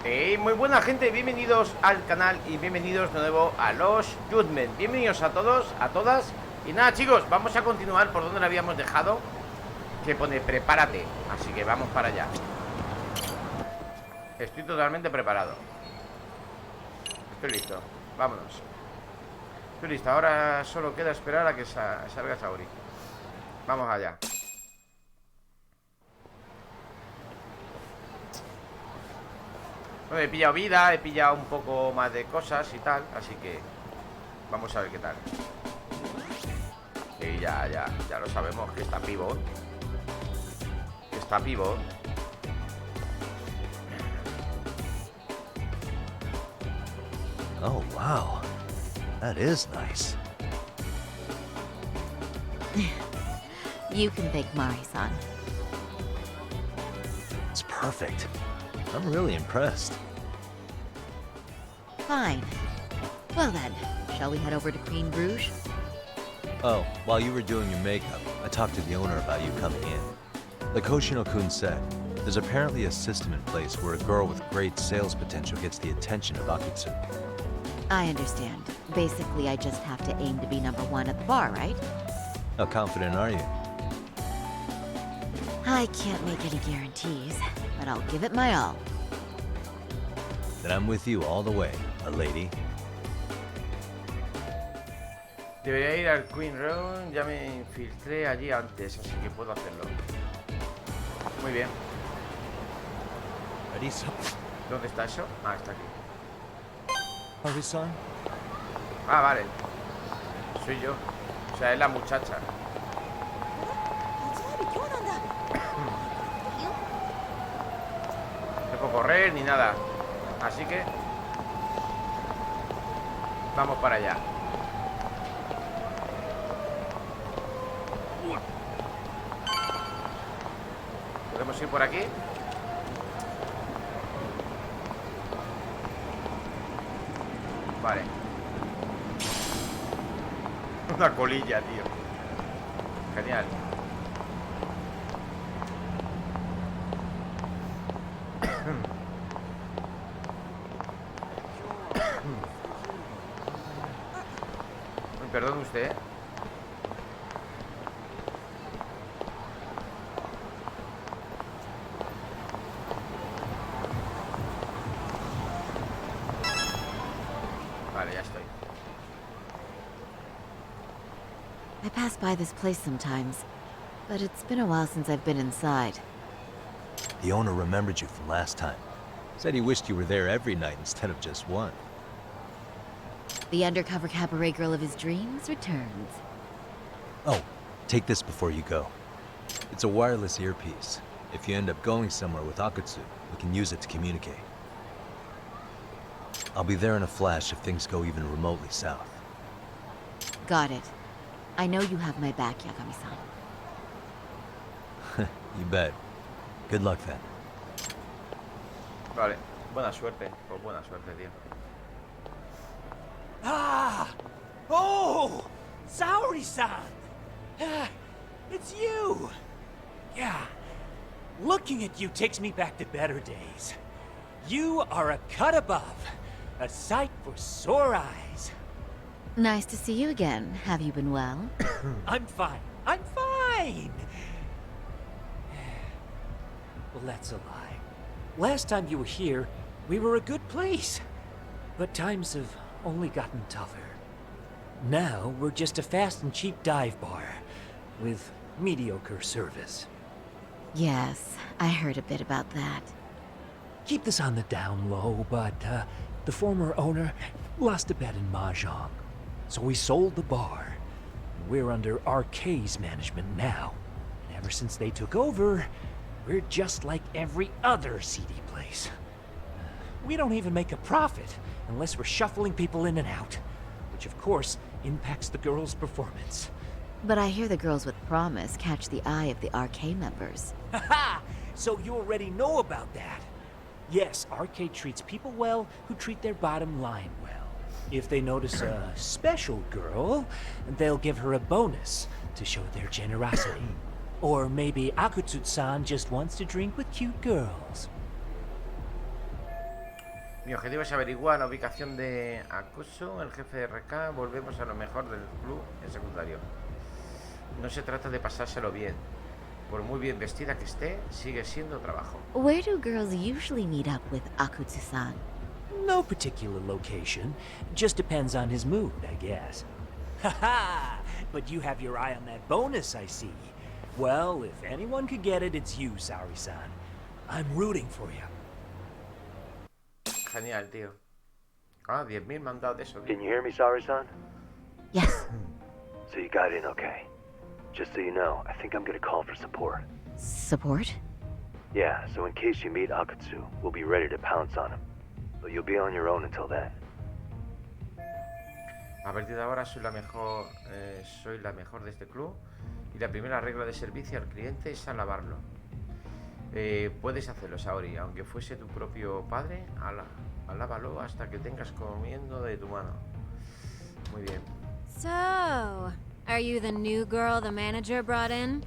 Muy buena gente, bienvenidos al canal y bienvenidos de nuevo a los Judgment. Bienvenidos a todos, a todas. Y nada chicos, vamos a continuar por donde lo habíamos dejado, que pone prepárate. Así que vamos para allá. Estoy totalmente preparado. Estoy listo, vámonos. Estoy listo, ahora solo queda esperar a que salga Saori. Vamos allá. Bueno, he pillado vida, he pillado un poco más de cosas y tal, así que vamos a ver qué tal. Y ya lo sabemos, que está pivot. Que está pivot. Oh, wow. That is nice. You can thank Mari-san. It's perfect. I'm really impressed. Fine. Well then, shall we head over to Queen Bruges? Oh, while you were doing your makeup, I talked to the owner about you coming in. Like Hoshino-kun said, there's apparently a system in place where a girl with great sales potential gets the attention of Akutsu. I understand. Basically, I just have to aim to be #1 at the bar, right? How confident are you? I can't make any guarantees, but I'll give it my all. Then I'm with you all the way, a lady. Debería ir al Queen Room, ya me infiltré allí antes, así que puedo hacerlo. Muy bien. ¿Dónde está eso? Ah, está aquí. Mari-san? Ah, vale. Soy yo. O sea, es la muchacha. No puedo correr ni nada. Así que vamos para allá. ¿Podemos ir por aquí? Vale. Una colilla, tío. Genial. Perdón usted. Vale, ya estoy. I pass by this place sometimes, but it's been a while since I've been inside. The owner remembered you from last time. Said he wished you were there every night instead of just one. The undercover cabaret girl of his dreams returns. Oh, take this before you go. It's a wireless earpiece. If you end up going somewhere with Akutsu, we can use it to communicate. I'll be there in a flash if things go even remotely south. Got it. I know you have my back, Yagami-san. You bet. Good luck then. Vale, buena suerte. Pues buena suerte, tío. Ah! Oh! Saori-san! It's you! Yeah. Looking at you takes me back to better days. You are a cut above. A sight for sore eyes. Nice to see you again. Have you been well? I'm fine. I'm fine! Well, that's a lie. Last time you were here, we were a good place. But times have only gotten tougher. Now, we're just a fast and cheap dive bar with mediocre service. Yes, I heard a bit about that. Keep this on the down low, but the former owner lost a bet in Mahjong. So we sold the bar. We're under RK's management now. And ever since they took over, we're just like every other seedy place. We don't even make a profit unless we're shuffling people in and out, which of course impacts the girls' performance. But I hear the girls with promise catch the eye of the RK members. Haha! So you already know about that. Yes, RK treats people well who treat their bottom line well. If they notice a special girl, they'll give her a bonus to show their generosity. Or maybe Akutsu-san just wants to drink with cute girls. Mi objetivo es averiguar la ubicación de Acoso, el jefe de RK. Volvemos a lo mejor del club en secundario. No se trata de pasárselo bien. Por muy bien vestida que esté, sigue siendo trabajo. Where do girls usually meet up with Akutsu-san? No particular location. Just depends on his mood, I guess. Haha! But you have your eye on that bonus, I see. Well, if anyone could get it, it's you, Saori-san. I'm rooting for you. Genial, tío. Ah, 10.000 me han dado de eso. Can you hear me, Saori-san? Yes. So you got in okay. Just so you know, I think I'm gonna call for support. Support? Yeah, so in case you meet Akutsu, we'll be ready to pounce on him. But you'll be on your own until then. A partir de ahora soy la mejor de este club. Y la primera regla de servicio al cliente es alabarlo. Puedes hacerlo, Saori, aunque fuese tu propio padre. Alábalo hasta que tengas comiendo de tu mano. Muy bien. So, are you the new girl the manager brought in?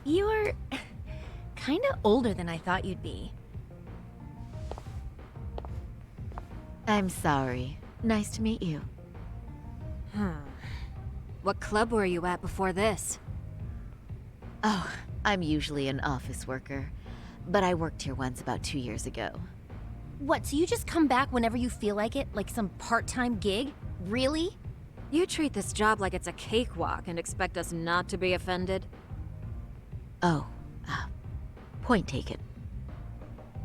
You're kinda older than I thought you'd be. I'm sorry. Nice to meet you. What club were you at before this? Oh, I'm usually an office worker, but I worked here once about 2 years ago. What, so you just come back whenever you feel like it? Like some part-time gig? Really? You treat this job like it's a cakewalk and expect us not to be offended? Oh, point taken.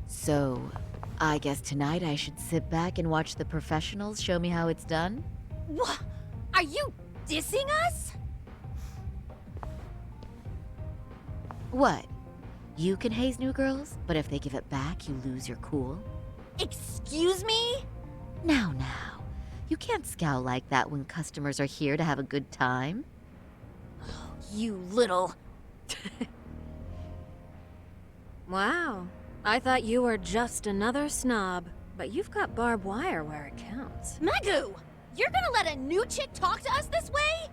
So, I guess tonight I should sit back and watch the professionals show me how it's done? What? Are you dissing us? What? You can haze new girls, but if they give it back, you lose your cool? Excuse me? Now. You can't scowl like that when customers are here to have a good time. You little... Wow. I thought you were just another snob, but you've got barbed wire where it counts. Megu! You're gonna let a new chick talk to us this way?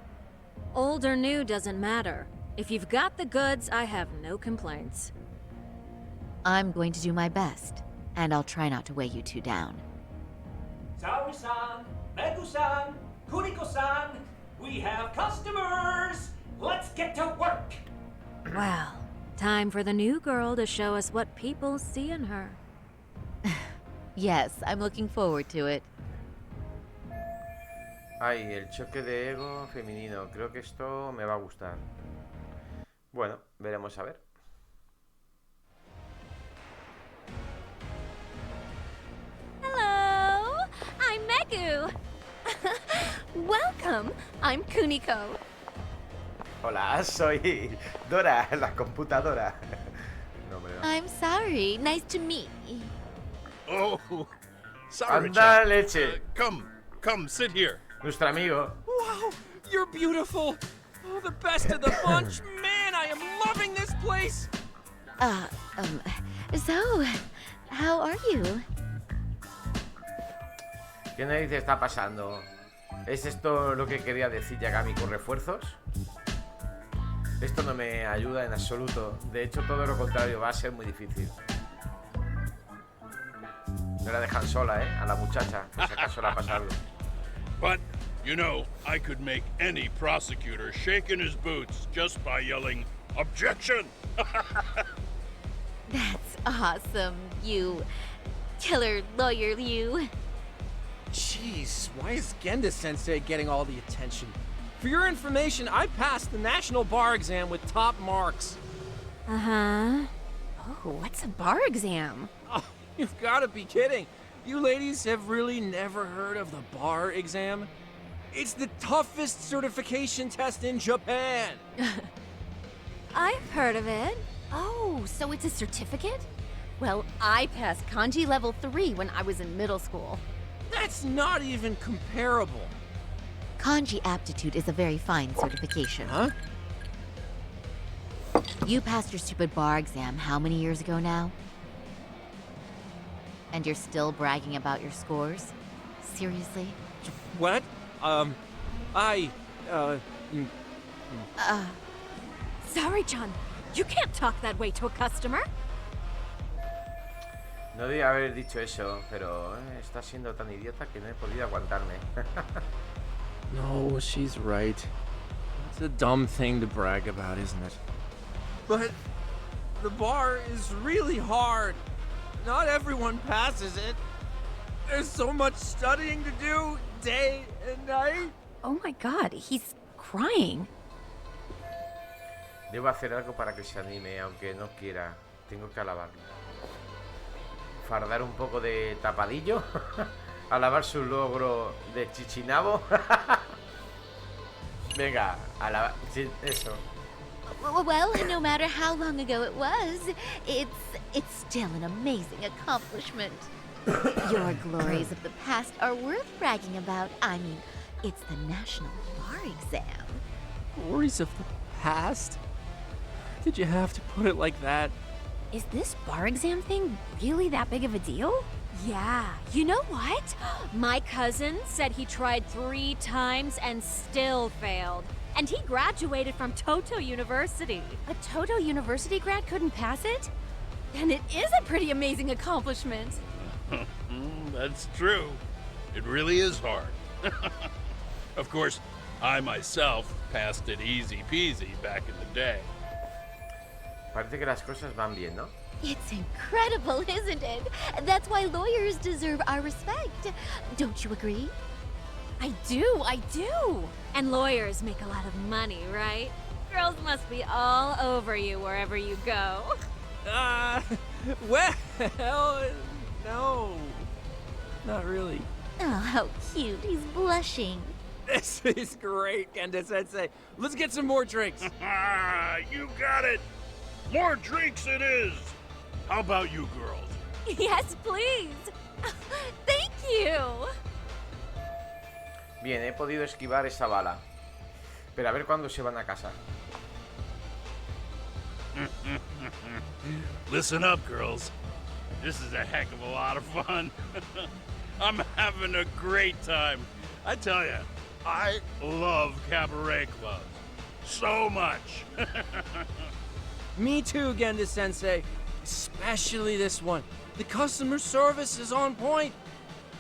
Old or new doesn't matter. If you've got the goods, I have no complaints. I'm going to do my best, and I'll try not to weigh you two down. Saori-san, Megu-san, Kuriko-san, we have customers! Let's get to work! Well, time for the new girl to show us what people see in her. Yes, I'm looking forward to it. Ay, el choque de ego femenino. Creo que esto me va a gustar. Bueno, veremos a ver. Hello! I'm Megu! Welcome! I'm Kuniko. Hola, soy Dora, la computadora. No, hombre, no. I'm sorry. Nice to meet you. Oh, sorry. Anda leche. Come, sit here. Nuestro amigo. Wow, you're beautiful. Oh, the best of the bunch. Man, I am loving this place. So, how are you? ¿Qué narices está pasando? ¿Es esto lo que quería decir Yagami con refuerzos? Esto no me ayuda en absoluto. De hecho, todo lo contrario, va a ser muy difícil. No la dejan sola, a la muchacha, por si acaso la pasa algo. But, you know, I could make any prosecutor shake in his boots just by yelling, "Objection!" That's awesome, you killer lawyer, you. Jeez, why is Genda-sensei getting all the attention? For your information, I passed the national bar exam with top marks. Uh-huh. Oh, what's a bar exam? Oh, you've got to be kidding. You ladies have really never heard of the bar exam? It's the toughest certification test in Japan. I've heard of it. Oh, so it's a certificate? Well, I passed kanji level 3 when I was in middle school. That's not even comparable. Kanji aptitude is a very fine certification. Huh? You passed your stupid bar exam how many years ago now? And you're still bragging about your scores? Seriously? What? Sorry, John. You can't talk that way to a customer. No debía haber dicho eso, pero está siendo tan idiota que no he podido aguantarme. No, she's right. It's a dumb thing to brag about, isn't it? But the bar is really hard. Not everyone passes it. There's so much studying to do, day and night. Oh my god, he's crying. Debo hacer algo para que se anime, aunque no quiera. Tengo que alabarlo. Fardar un poco de tapadillo. Alabar su logro de chichinabo. Venga, alabar. Sí, eso. Well, no matter how long ago it was, it's still an amazing accomplishment. Your glories of the past are worth bragging about. I mean, it's the National Bar Exam. Glories of the past? Did you have to put it like that? Is this bar exam thing really that big of a deal? Yeah, you know what? My cousin said he tried 3 times and still failed. And he graduated from Toto University. A Toto University grad couldn't pass it? Then it is a pretty amazing accomplishment. That's true. It really is hard. Of course, I myself passed it easy peasy back in the day. Parece que las cosas van bien, ¿no? It's incredible, isn't it? That's why lawyers deserve our respect. Don't you agree? I do. And lawyers make a lot of money, right? Girls must be all over you wherever you go. Well, no. Not really. Oh, how cute. He's blushing. This is great, Kenda-sensei. Let's get some more drinks. You got it. More drinks it is. How about you girls? Yes, please. Thank you. Bien, he podido esquivar esa bala. Pero a ver cuándo se van a casa. Listen up, girls. This is a heck of a lot of fun. I'm having a great time. I tell you, I love cabaret clubs. So much. Me too, Genda-sensei. Especially this one. The customer service is on point.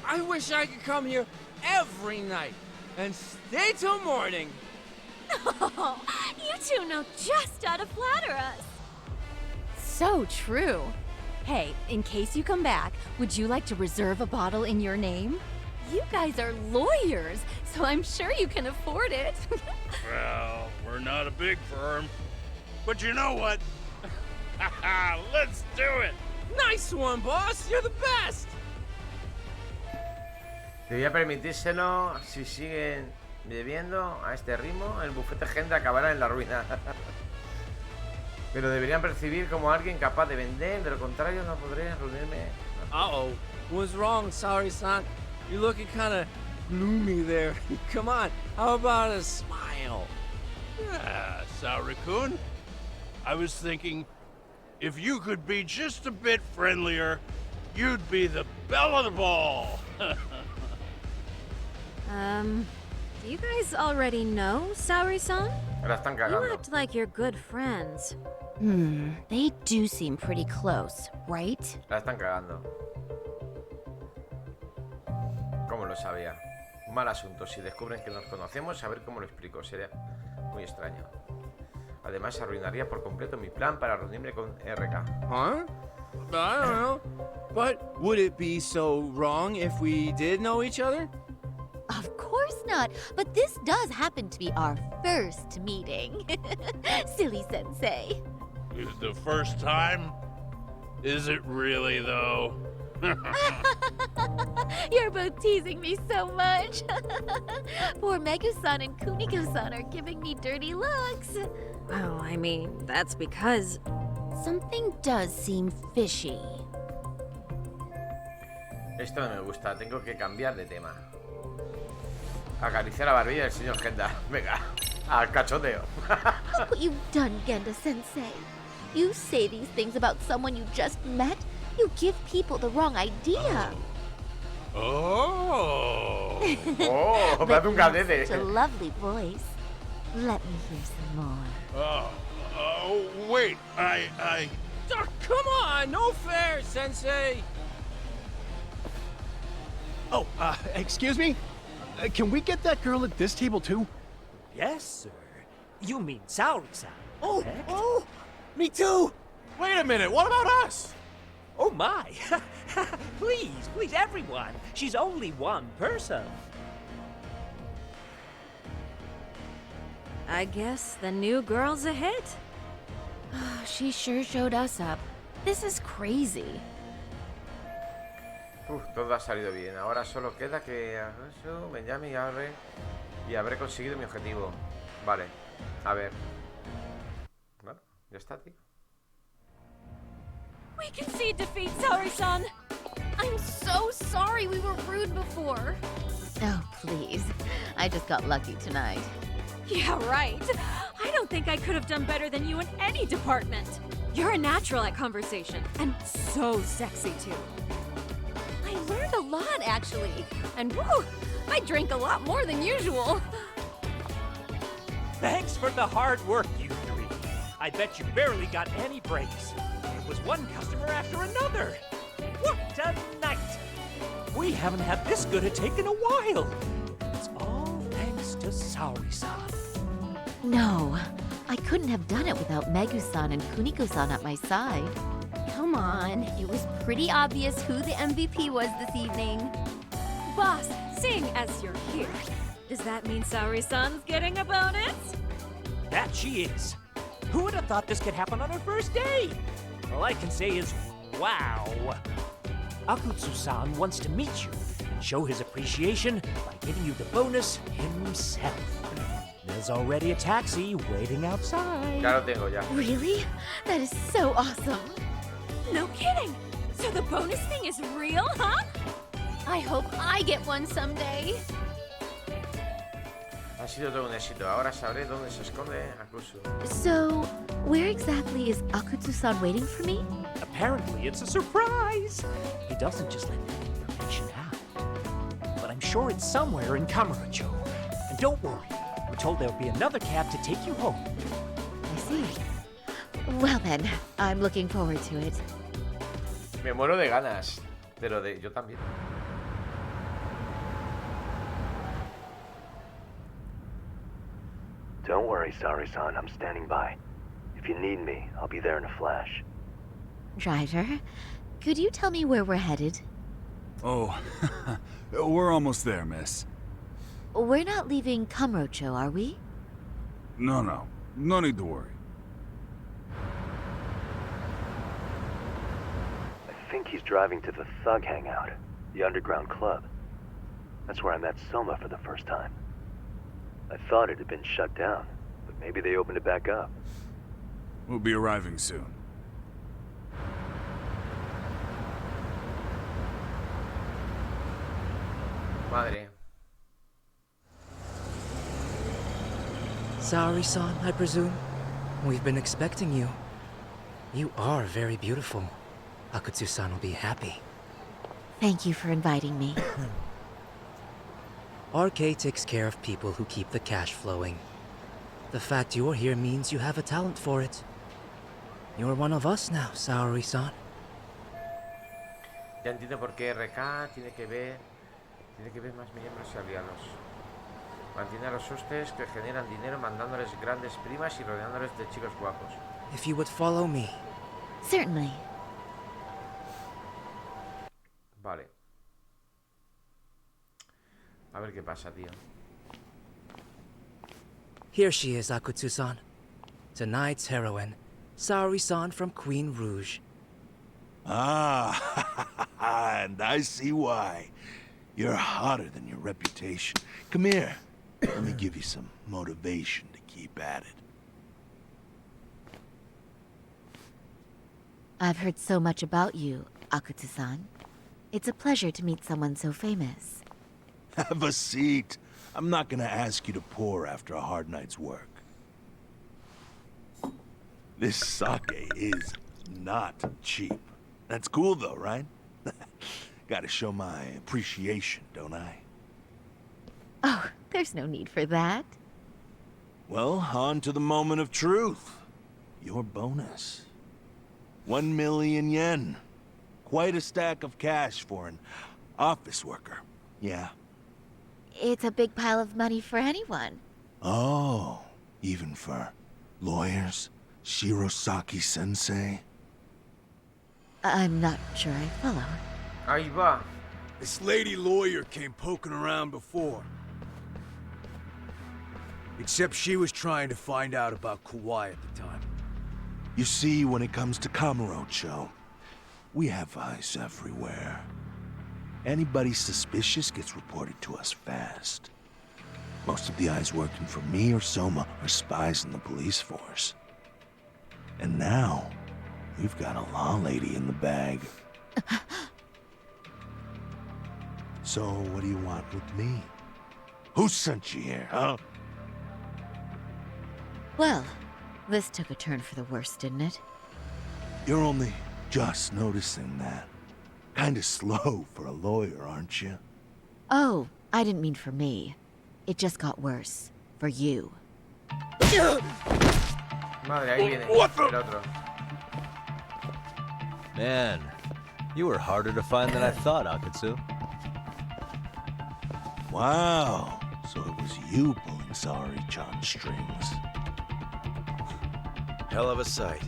I wish I could come here every night and stay till morning. Oh, you two know just how to flatter us. So true. Hey, in case you come back, would you like to reserve a bottle in your name? You guys are lawyers, so I'm sure you can afford it. Well, we're not a big firm. But you know what? Let's do it! Nice one, boss! You're the best! Debía permitírselo. Si siguen bebiendo a este ritmo, el bufete gente acabará en la ruina. Pero deberían percibir como alguien capaz de vender. De lo contrario, no podré reunirme. Uh-oh. What's wrong, Saori-san? You're looking kind of gloomy there. Come on, how about a smile? Yeah, Saori-kun. I was thinking, if you could be just a bit friendlier, you'd be the belle of the ball. Do you guys already know Saori-san? Me la están You cagando. act like you're good friends. They do seem pretty close, right? La están cagando. ¿Cómo lo sabía? Mal asunto. Si descubren que nos conocemos, a ver cómo lo explico. Sería muy extraño. Además, arruinaría por completo mi plan para reunirme con RK. Huh? I don't know. But would it be so wrong if we did know each other? Of course not, but this does happen to be our first meeting. Silly sensei. Is it the first time? Is it really, though? You're both teasing me so much. Poor Megu-san and Kuniko-san are giving me dirty looks. Well, I mean, that's because... Something does seem fishy. Esto no me gusta. Tengo que cambiar de tema. Acariciar la barbilla del señor Genda. Venga, al cachoteo. Look what you've done, Genda-sensei. You say these things about someone you just met. You give people the wrong idea. Oh! Oh, me hace un But you have cadete. such a lovely voice. Let me hear some more. Oh, wait, I... Oh, come on, no fair, Sensei. Oh, excuse me? Can we get that girl at this table too? Yes, sir. You mean Saori-san, Oh, correct? oh, me too! Wait a minute, what about us? Oh my! Please, please, everyone! She's only one person. I guess the new girl's a hit. She sure showed us up. This is crazy. Todo ha salido bien. Ahora solo queda que me llame y habré conseguido mi objetivo. Vale, a ver. Bueno, ya está, tío. We concede defeat, Saori-san. I'm so sorry we were rude before. Oh, please. I just got lucky tonight. Yeah, right. I don't think I could have done better than you in any department. You're a natural at conversation, and so sexy too. I learned a lot, actually. And woo, I drank a lot more than usual. Thanks for the hard work, you three. I bet you barely got any breaks. It was one customer after another. What a night! We haven't had this good a take in a while. It's all thanks to Saori-san. No, I couldn't have done it without Megu-san and Kuniko-san at my side. Come on, it was pretty obvious who the MVP was this evening. Boss, seeing as you're here, does that mean Saori-san's getting a bonus? That she is. Who would have thought this could happen on her first day? All I can say is, wow. Akutsu-san wants to meet you and show his appreciation by giving you the bonus himself. There's already a taxi waiting outside. Ya lo tengo, ya. Really? That is so awesome. No kidding. So the bonus thing is real, huh? I hope I get one someday. Ha sido todo un éxito. Ahora sabré dónde se esconde Akusu. So, where exactly is Akutsu-san waiting for me? Apparently, it's a surprise. He doesn't just let that information out. But I'm sure it's somewhere in Kamurocho. And don't worry, we're told there'll be another cab to take you home. I see. Well then, I'm looking forward to it. Me muero de ganas. Pero yo también. Don't worry, Saori-san, I'm standing by. If you need me, I'll be there in a flash. Driver, could you tell me where we're headed? Oh, we're almost there, miss. We're not leaving Kamurocho, are we? No need to worry. I think he's driving to the Thug Hangout, the underground club. That's where I met Soma for the first time. I thought it had been shut down, but maybe they opened it back up. We'll be arriving soon. Madre. Saori-san, I presume? We've been expecting you. You are very beautiful. Akutsu-san will be happy. Thank you for inviting me. RK takes care of people who keep the cash flowing. The fact you're here means you have a talent for it. You're one of us now, Saori-san. Ya entiendo por qué RK tiene que ver más miembros y aliados. Mantiene a los hostes que generan dinero mandándoles grandes primas y rodeándoles de chicos guapos. If you would follow me. Certainly. Vale. A ver qué pasa, tío. Here she is, Akutsu-san. Tonight's heroine, Saori-san from Queen Rouge. Ah, and I see why. You're hotter than your reputation. Come here. Let me give you some motivation to keep at it. I've heard so much about you, Akutsu-san. It's a pleasure to meet someone so famous. Have a seat. I'm not gonna ask you to pour after a hard night's work. This sake is not cheap. That's cool though, right? Gotta show my appreciation, don't I? Oh, there's no need for that. Well, on to the moment of truth. Your bonus. 1,000,000 yen. Quite a stack of cash for an office worker. Yeah. It's a big pile of money for anyone. Oh, even for lawyers? Shirosaki-sensei? I'm not sure I follow. Ahí va. This lady lawyer came poking around before. Except she was trying to find out about Kauai at the time. You see, when it comes to Kamurocho, we have eyes everywhere. Anybody suspicious gets reported to us fast. Most of the eyes working for me or Soma are spies in the police force. And now, we've got a law lady in the bag. So, what do you want with me? Who sent you here, huh? Well, this took a turn for the worse, didn't it? You're only just noticing that. Kinda slow for a lawyer, aren't you? Oh, I didn't mean for me. It just got worse. For you. Madre, ahí viene el otro. Man, you were harder to find than I thought, Akutsu. Wow, so it was you pulling Saori-chan's strings. Hell of a sight.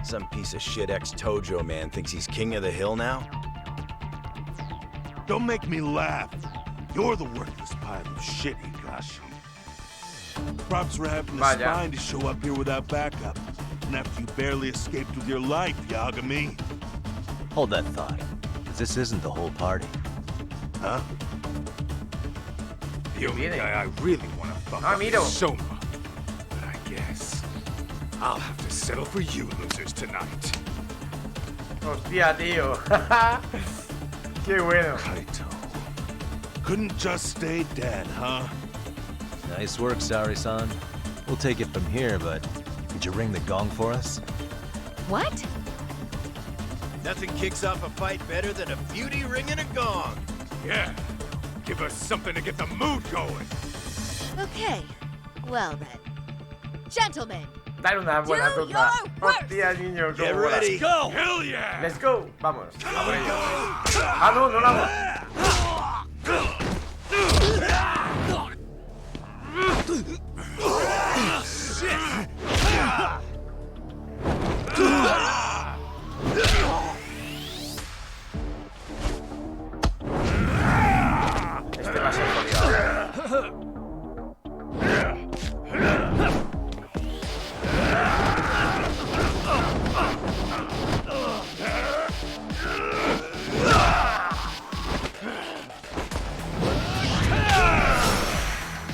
Some piece of shit ex-Tojo man thinks he's king of the hill now? Don't make me laugh. You're the worthless pile of shit, Higashi. Props for having the spine to show up here without backup. And after you barely escaped with your life, Yagami. Hold that thought, 'cause this isn't the whole party. Huh? The only guy I really want to fuck up is Soma. But I guess I'll have to settle for you losers tonight. Hostia, tío. Qué bueno. Kaito. Couldn't just stay dead, huh? Nice work, Saori-san. We'll take it from here, but could you ring the gong for us? What? Nothing kicks off a fight better than a beauty ringing a gong. Yeah. Give us something to get the mood going. Okay. Well then. Gentlemen. Dale una buena tonta. Hostia, niño. Get ready. Let's go. Hell yeah. Let's go. Vamos. A por ello. Ah, no, no la hago. Este va a ser jodido.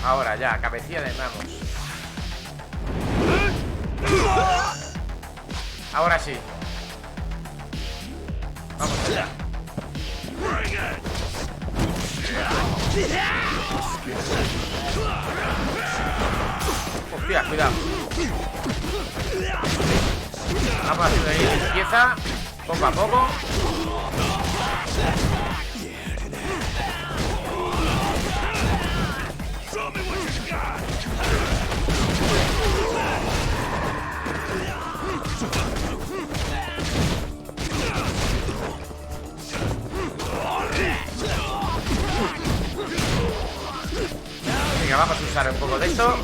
Ahora ya, cabecilla de manos. Ahora sí. Vamos allá. Hostia, cuidado. Vamos haciendo ahí limpieza poco a poco. Venga, vamos a usar un poco de esto.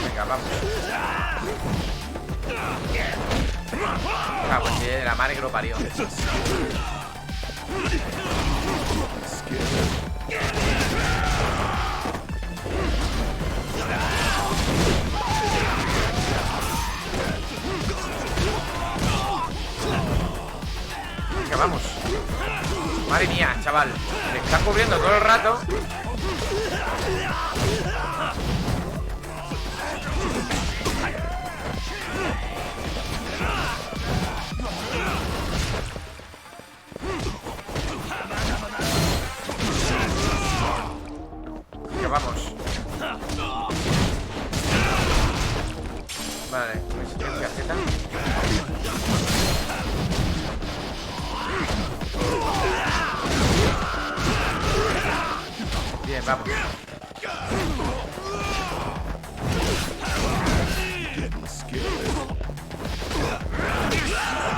Venga, vamos. Ah, pues sí, la madre que lo parió. Venga, vamos. Madre mía, chaval. Me están cubriendo todo el rato. Venga, vamos. Vale, resistencia Z. Bien, vamos.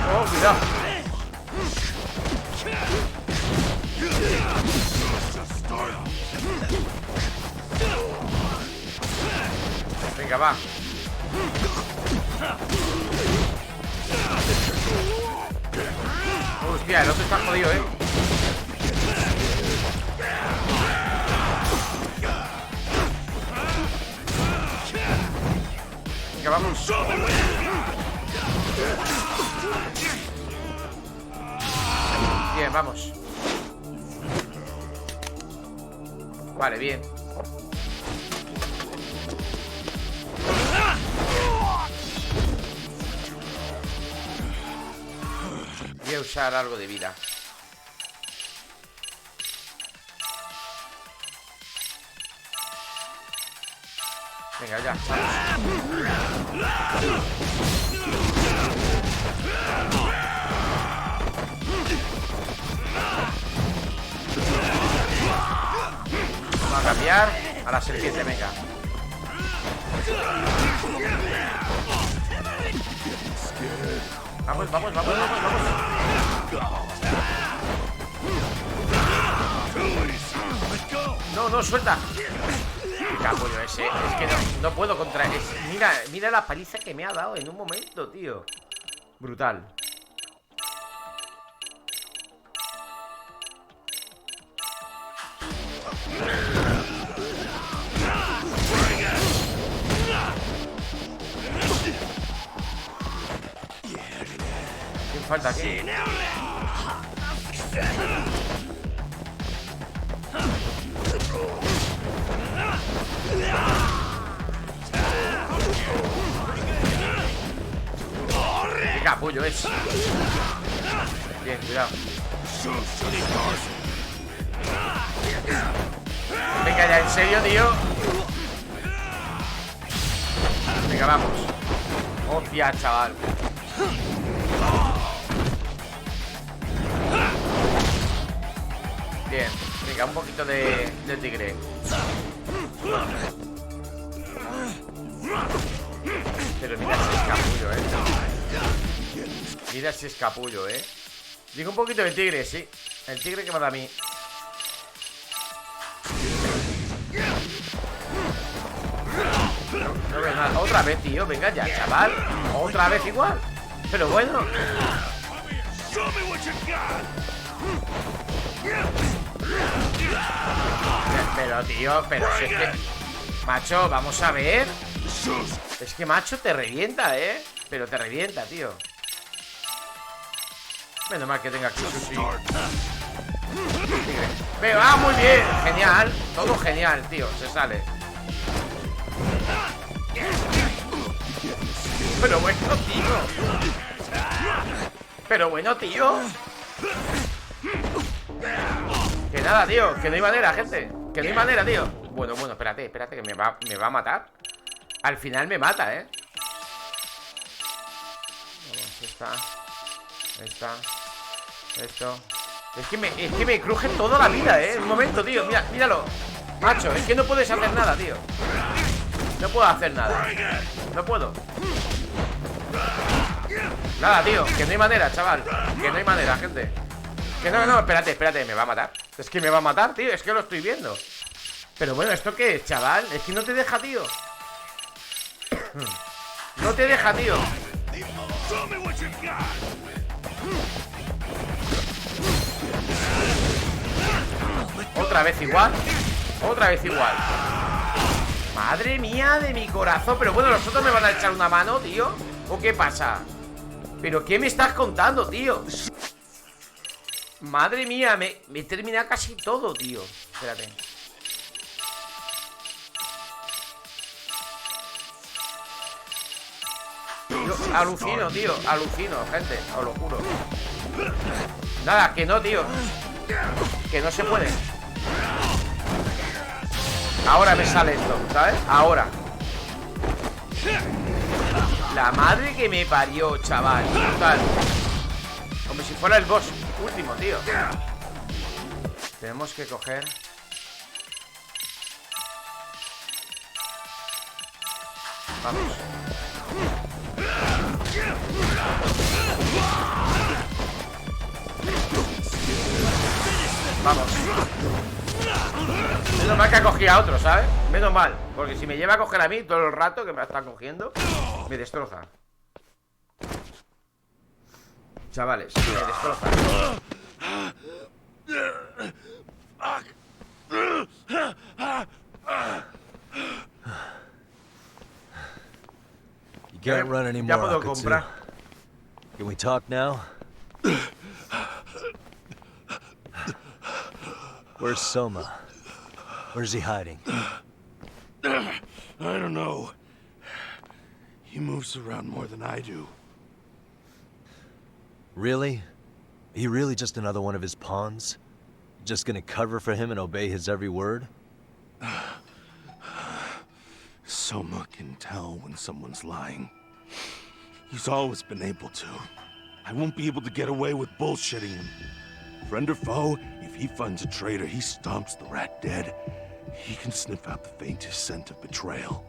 Oh, cuidado. Venga, va. Hostia, el otro está jodido, Venga, vamos. Bien, vamos. Vale, bien. Voy a usar algo de vida. Venga, ya, vamos a cambiar a la serpiente, venga. Vamos, vamos, vamos, vamos, vamos. No, no, suelta. Capullo ese. Es que no puedo contra ese. Mira la paliza que me ha dado en un momento, tío. Brutal. ¿Quién falta aquí? ¿Qué capullo es? Bien, cuidado. Venga ya, en serio, tío. Venga, vamos. Hostia, chaval. Bien, venga, un poquito de tigre. Pero mira ese escapullo, Mira ese escapullo, Digo un poquito de tigre, sí. El tigre que me da a mí. No veo nada. Otra vez, tío, venga ya, chaval. Otra vez igual. Pero bueno. Pero, tío, pero si es que... Macho, vamos a ver. Es que, macho, te revienta, Pero te revienta, tío. Menos mal que tenga aquí sushi. Pero, muy bien. Genial. Todo genial, tío. Se sale. Pero bueno, tío. Pero bueno, tío. Que nada, tío. Que no hay manera, gente. Que no hay manera, tío. Bueno, espérate, que me va a matar. Al final me mata, Vamos, esto. Es que me cruje toda la vida, Un momento, tío. Míralo. Macho, es que no puedes hacer nada, tío. No puedo hacer nada. No puedo. Nada, tío. Que no hay manera, chaval. Que no hay manera, gente. Que no, espérate. Me va a matar. Es que me va a matar, tío. Es que lo estoy viendo. Pero bueno, ¿esto qué es, chaval? Es que no te deja, tío. No te deja, tío. Otra vez igual. Madre mía de mi corazón. Pero bueno, ¿los otros me van a echar una mano, tío? ¿O qué pasa? ¿Pero qué me estás contando, tío? Madre mía, me termina casi todo, tío. Espérate. Yo alucino, tío. Alucino, gente. Os lo juro. Nada, que no, tío. Que no se puede. Ahora me sale esto, ¿sabes? Ahora. La madre que me parió, chaval. Total. Como si fuera el boss último, tío. Tenemos que coger. Vamos. Vamos. Menos mal que ha cogido a otro, ¿sabes? Menos mal. Porque si me lleva a coger a mí todo el rato que me la están cogiendo, me destroza. Chavales, me destroza. You can't run anymore, Ya puedo Akutsu. comprar. Can we talk now? Where's Soma? Where's he hiding? I don't know. He moves around more than I do. Really? He really just another one of his pawns? Just gonna cover for him and obey his every word? Soma can tell when someone's lying. He's always been able to. I won't be able to get away with bullshitting him. Friend or foe, if he finds a traitor, he stomps the rat dead. He can sniff out the faintest scent of betrayal.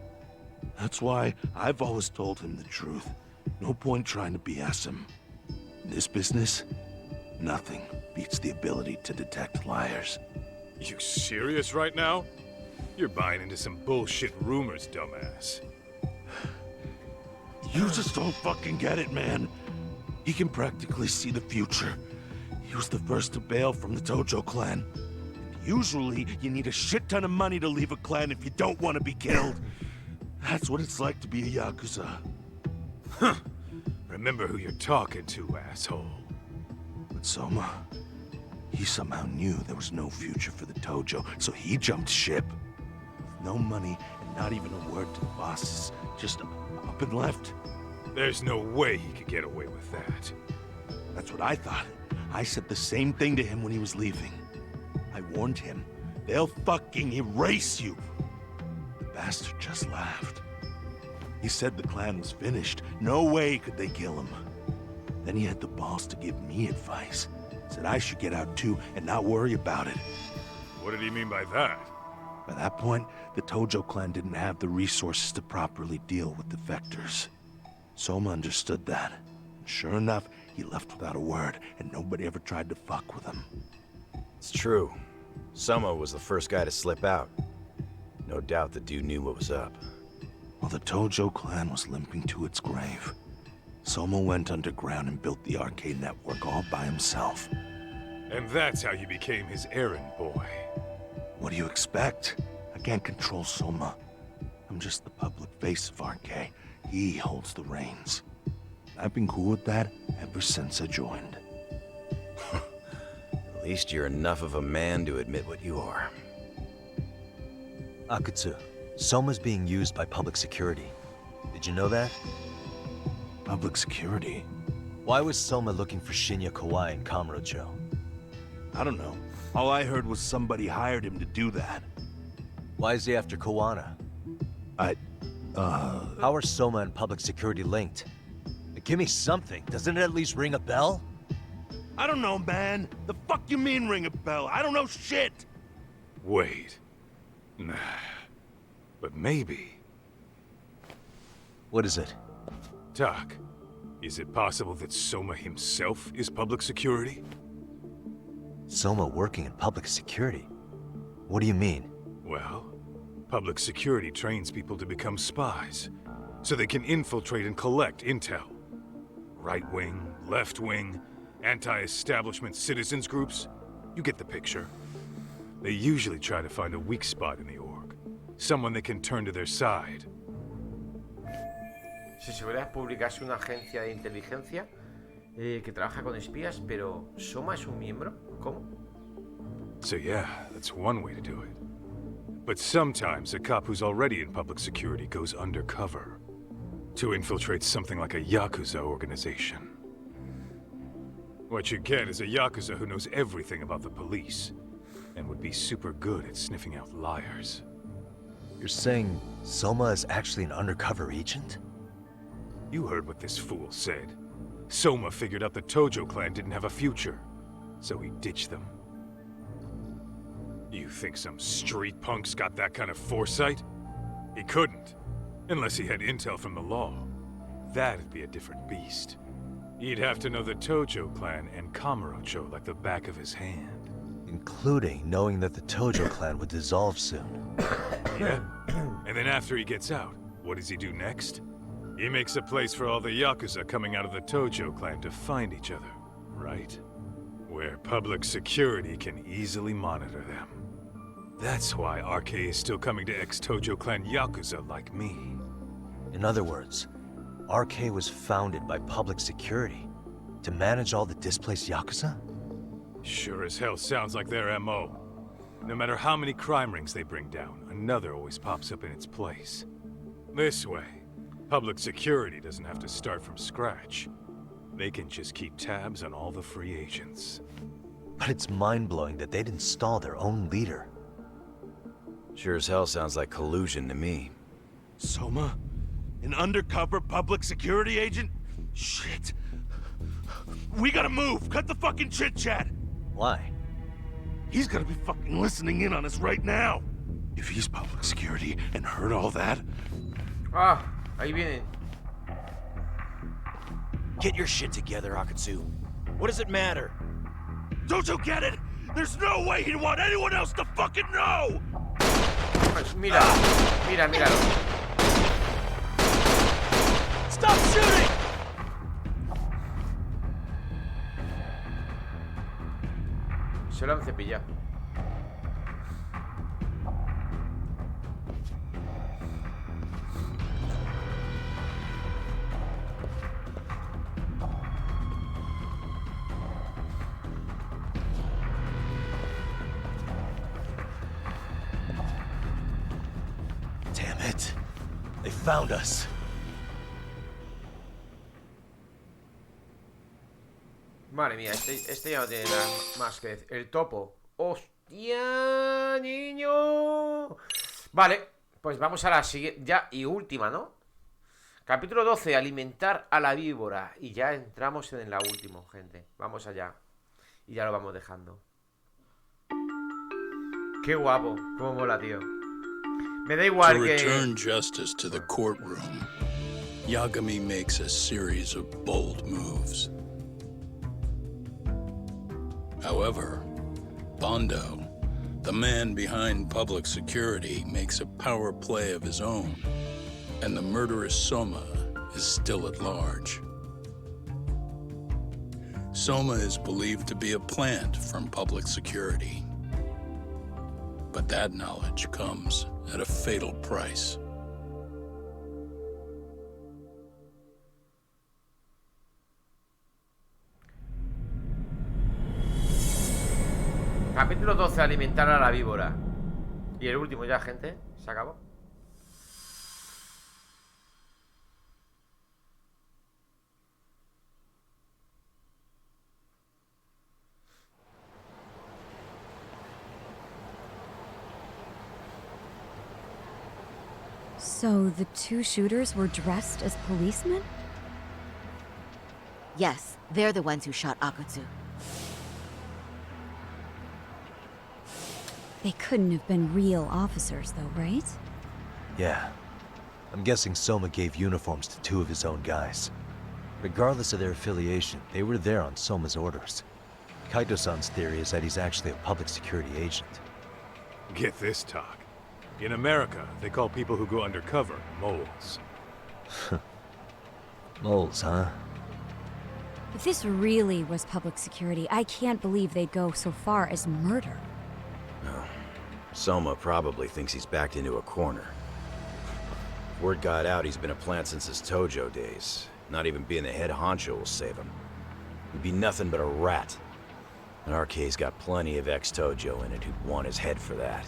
That's why I've always told him the truth. No point trying to BS him. In this business, nothing beats the ability to detect liars. You serious right now? You're buying into some bullshit rumors, dumbass. You just don't fucking get it, man. He can practically see the future. He was the first to bail from the Tojo clan. Usually, you need a shit ton of money to leave a clan if you don't want to be killed. That's what it's like to be a Yakuza. Huh. Remember who you're talking to, asshole. But Soma, he somehow knew there was no future for the Tojo, so he jumped ship. With no money and not even a word to the bosses, just up and left. There's no way he could get away with that. That's what I thought. I said the same thing to him when he was leaving. I warned him, they'll fucking erase you. The bastard just laughed. He said the clan was finished. No way could they kill him. Then he had the balls to give me advice. Said I should get out too and not worry about it. What did he mean by that? By that point, the Tojo clan didn't have the resources to properly deal with defectors. Soma understood that. And sure enough, he left without a word, and nobody ever tried to fuck with him. It's true. Soma was the first guy to slip out. No doubt the dude knew what was up. While the Tojo clan was limping to its grave, Soma went underground and built the arcade network all by himself. And that's how you became his errand boy. What do you expect? I can't control Soma. I'm just the public face of RK. He holds the reins. I've been cool with that ever since I joined. At least you're enough of a man to admit what you are. Akutsu, Soma's being used by public security. Did you know that? Public security? Why was Soma looking for Shinya Kawai and Kamurocho? I don't know. All I heard was somebody hired him to do that. Why is he after Kawana? How are Soma and public security linked? Give me something. Doesn't it at least ring a bell? I don't know, man. The fuck you mean ring a bell? I don't know shit. Wait. Nah. But maybe. What is it? Doc, is it possible that Soma himself is public security? Soma working in public security? What do you mean? Well, public security trains people to become spies, so they can infiltrate and collect intel. Right wing, left wing, anti-establishment citizens groups. You get the picture. They usually try to find a weak spot in the org. Someone they can turn to their side. Si seguridad pública es una agencia de inteligencia que trabaja con espías, pero ¿Soma es un miembro? ¿Cómo? So yeah, that's one way to do it. But sometimes a cop who's already in public security goes undercover to infiltrate something like a Yakuza organization. What you get is a Yakuza who knows everything about the police and would be super good at sniffing out liars. You're saying Soma is actually an undercover agent? You heard what this fool said. Soma figured out the Tojo clan didn't have a future, so he ditched them. You think some street punk's got that kind of foresight? He couldn't, unless he had intel from the law. That'd be a different beast. He'd have to know the Tojo clan and Kamurocho like the back of his hand. Including knowing that the Tojo clan would dissolve soon. Yeah? And then after he gets out, what does he do next? He makes a place for all the Yakuza coming out of the Tojo clan to find each other, right? Where public security can easily monitor them. That's why RK is still coming to ex-Tojo clan Yakuza like me. In other words, RK was founded by public security to manage all the displaced Yakuza? Sure as hell sounds like their MO. No matter how many crime rings they bring down, another always pops up in its place. This way, public security doesn't have to start from scratch. They can just keep tabs on all the free agents. But it's mind-blowing that they'd install their own leader. Sure as hell sounds like collusion to me. Soma? An undercover public security agent? Shit. We gotta move! Cut the fucking chit-chat! Why? He's gonna be fucking listening in on us right now! If he's public security and heard all that... Ah, ahí vienen. Get your shit together, Akatsu. What does it matter? Don't you get it? There's no way he'd want anyone else to fucking know! Pues mira, míralo. Stop shooting! Se lo han cepillado. Damn it. They found us. Madre mía, este ya no tiene nada más que decir. El topo. ¡Hostia, niño! Vale, pues vamos a la siguiente, ya y última, ¿no? Capítulo 12, alimentar a la víbora. Y ya entramos en la última, gente. Vamos allá. Y ya lo vamos dejando. Qué guapo, cómo mola, tío. Me da igual que... To return justice to the courtroom, Yagami makes a series of bold moves. However, Bondo, the man behind public security, makes a power play of his own, and the murderous Soma is still at large. Soma is believed to be a plant from public security. But that knowledge comes at a fatal price. Capítulo 12, alimentar a la víbora. Y el último ya, gente. Se acabó. So the two shooters were dressed as policemen? Yes, they're the ones who shot Akutsu. They couldn't have been real officers, though, right? Yeah. I'm guessing Soma gave uniforms to two of his own guys. Regardless of their affiliation, they were there on Soma's orders. Kaito-san's theory is that he's actually a public security agent. Get this, talk. In America, they call people who go undercover moles. Moles, huh? If this really was public security, I can't believe they'd go so far as murder. No. Soma probably thinks he's backed into a corner. If word got out he's been a plant since his Tojo days. Not even being the head honcho will save him. He'd be nothing but a rat. And RK's got plenty of ex-Tojo in it who'd want his head for that.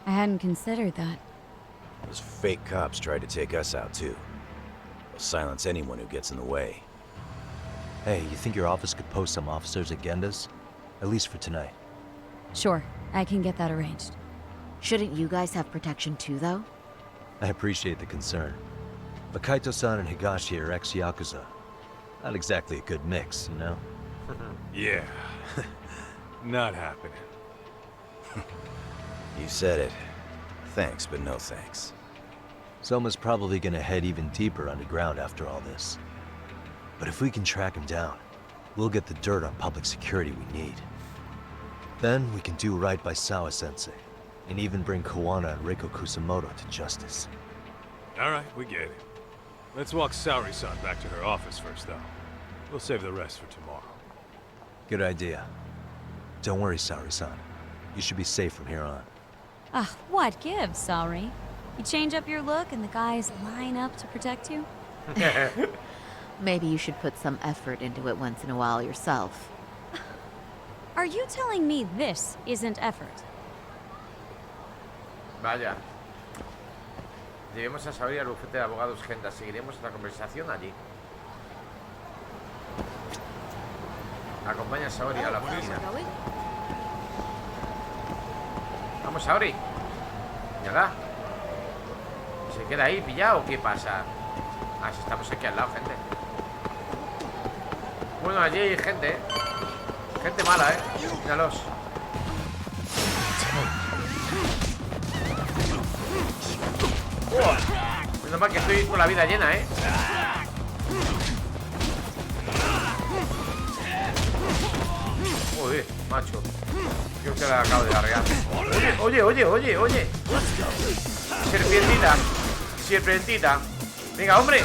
I hadn't considered that. Those fake cops tried to take us out too. They'll silence anyone who gets in the way. Hey, you think your office could post some officers' agendas? At least for tonight. Sure, I can get that arranged. Shouldn't you guys have protection too, though? I appreciate the concern. But Kaito-san and Higashi are ex-Yakuza. Not exactly a good mix, you know? Yeah. Not happening. You said it. Thanks, but no thanks. Soma's probably gonna head even deeper underground after all this. But if we can track him down, we'll get the dirt on public security we need. Then we can do right by Sawa-sensei, and even bring Kawana and Reiko Kusamoto to justice. Alright, we get it. Let's walk Saori-san back to her office first, though. We'll save the rest for tomorrow. Good idea. Don't worry, Saori-san. You should be safe from here on. What gives, Saori? You change up your look and the guys line up to protect you? Maybe you should put some effort into it once in a while yourself. Are you telling me this isn't effort? Vaya. Llevemos a Saori al bufete de abogados, gente. Seguiremos esta conversación allí. Acompaña a Saori a la oficina. Vamos, Saori. Mírala. ¿Se queda ahí pillado o qué pasa? Ah, si estamos aquí al lado, gente. Bueno, allí hay gente, ¿eh? Gente mala, ¿eh? Míralos. Menos mal que estoy con la vida llena, ¿eh? Joder, macho. Creo que la acabo de largar. Oye. Serpientita. Serpientita. Venga, hombre.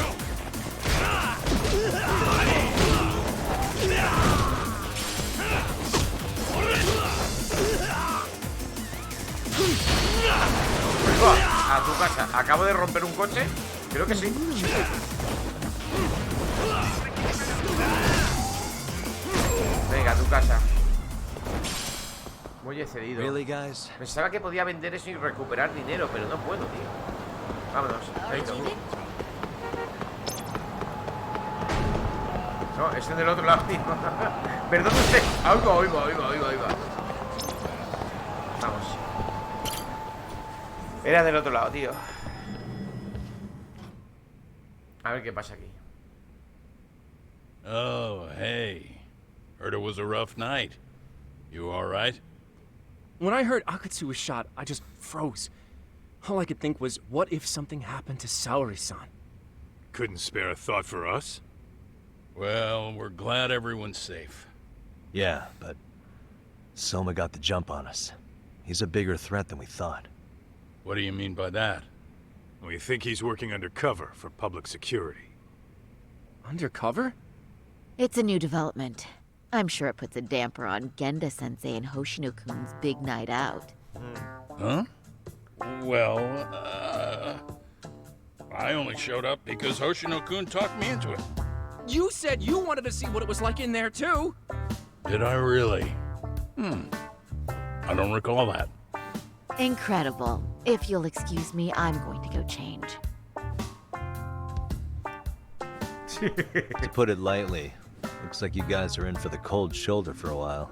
A tu casa. Acabo de romper un coche. Creo que sí. Venga, a tu casa. Muy excedido. Really, guys? Pensaba que podía vender eso y recuperar dinero, pero no puedo, tío. Vámonos. Directo. No, es en el otro lado, tío. Perdón usted. Oigo. Vamos. Era del otro lado, tío. A ver qué pasa aquí. Oh, hey. Heard it was a rough night. You alright? When I heard Akatsu was shot, I just froze. All I could think was, what if something happened to Saori-san? Couldn't spare a thought for us? Well, we're glad everyone's safe. Yeah, but Soma got the jump on us. He's a bigger threat than we thought. What do you mean by that? We think he's working undercover for public security. Undercover? It's a new development. I'm sure it puts a damper on Genda-sensei and Hoshino-kun's big night out. Huh? Well, I only showed up because Hoshino-kun talked me into it. You said you wanted to see what it was like in there, too! Did I really? I don't recall that. Incredible. If you'll excuse me, I'm going to go change. To put it lightly, looks like you guys are in for the cold shoulder for a while.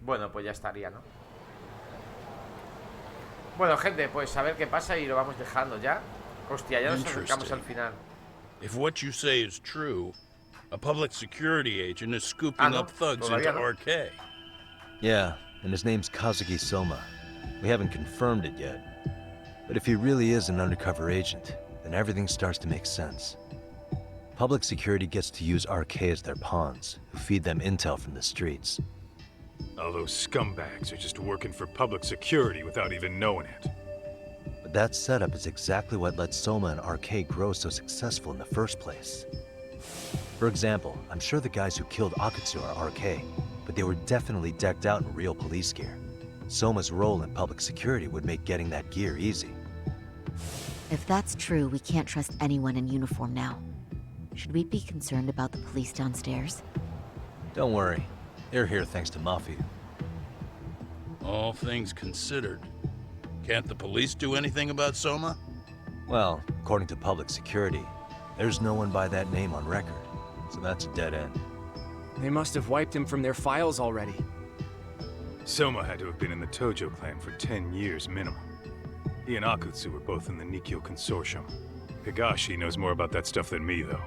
Bueno, pues ya estaría, ¿no? Bueno, gente, pues a ver qué pasa y lo vamos dejando ya. Hostia, ya nos acercamos al final. If what you say is true, a public security agent is scooping up thugs into RK. Yeah, and his name's Kazuki Soma. We haven't confirmed it yet. But if he really is an undercover agent, then everything starts to make sense. Public security gets to use RK as their pawns, who feed them intel from the streets. All those scumbags are just working for public security without even knowing it. But that setup is exactly what let Soma and RK grow so successful in the first place. For example, I'm sure the guys who killed Akatsu are RK, but they were definitely decked out in real police gear. Soma's role in public security would make getting that gear easy. If that's true, we can't trust anyone in uniform now. Should we be concerned about the police downstairs? Don't worry. They're here thanks to Mafia. All things considered, can't the police do anything about Soma? Well, according to public security, there's no one by that name on record, so that's a dead end. They must have wiped him from their files already. Soma had to have been in the Tojo clan for 10 years minimum. He and Akutsu were both in the Nikkyo Consortium. Higashi knows more about that stuff than me, though.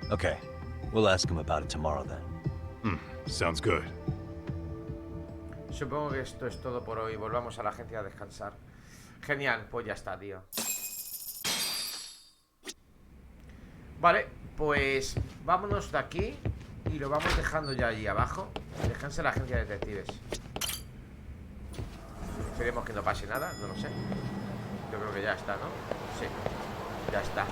Okay, we'll ask him about it tomorrow then. Sounds good. Supongo que esto es todo por hoy. Volvamos a la agencia a descansar. Genial, pues ya está, tío. Vale, pues vámonos de aquí. Y lo vamos dejando ya allí abajo. Déjense la agencia de detectives. Esperemos que no pase nada, no lo sé. Yo creo que ya está, ¿no? Sí, ya está.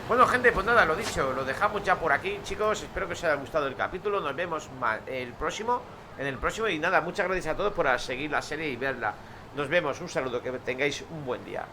Bueno, gente, pues nada, lo dicho, lo dejamos ya por aquí, chicos. Espero que os haya gustado el capítulo. Nos vemos en el próximo. Y nada, muchas gracias a todos por seguir la serie y verla. Nos vemos, un saludo, que tengáis un buen día.